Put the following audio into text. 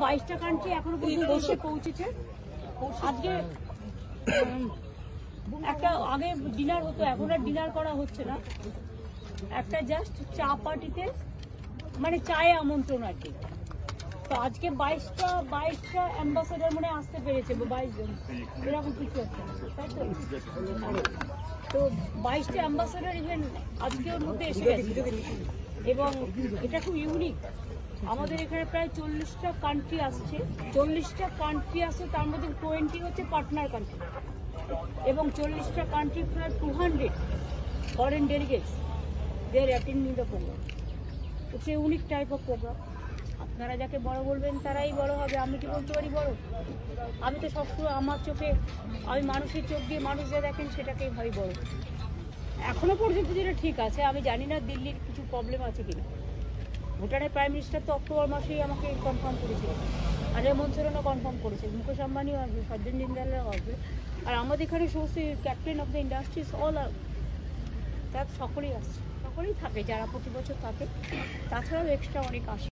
22টা country এখনো পর্যন্ত দেশে পৌঁছেছে। আজকে একটা আগে ডিনার হতো, এখন আর ডিনার করা হচ্ছে না, একটা জাস্ট চা পার্টিতে মানে চায়ে আমন্ত্রণ আর কি। তো আজকে 22টা অ্যাম্বাসেডার মনে আসতে পেরেছে, 22 জন এরকম কিছু আছে, তাই তো? তো 22টা অ্যাম্বাসেডার ইভেন আজকে ওর মধ্যে এসে গেছে এবং এটা খুব ইউনিক। আমাদের এখানে প্রায় 40টা কান্ট্রি আসছে, 40টা কান্ট্রি আসছে, তার মধ্যে 20 হচ্ছে পার্টনার কান্ট্রি এবং 40টা কান্ট্রি প্রায় 200 foreign delegates they are attending the program. It's a unique type of program. আপনারা যাকে বড় বলবেন তারাই বড় হবে, আমি কি বলতে পারি বড়? আমি তো সবসময় আমার চোখে, আমি মানুষের চোখ দিয়ে মানুষ যা দেখেন সেটাকেই ভাবি বড়। এখনো পর্যন্ত যেটা ঠিক আছে, আমি জানি না দিল্লির কিছু প্রবলেম আছে কিনা। ভুটানের প্রাইম মিনিস্টার তো অক্টোবর মাসেই আমাকে কনফার্ম করেছিল, আর হেমন্ত সোরেনও কনফার্ম করেছে, মুকেশ আম্বানিও আসবে, সজ্জন জিন্দালও আসবে, আর আমাদের এখানে সমস্ত captain of the industries all আর তার সকলেই আসছে, সকলেই থাকে যারা প্রতি বছর থাকে, তাছাড়াও এক্সট্রা অনেক আসে।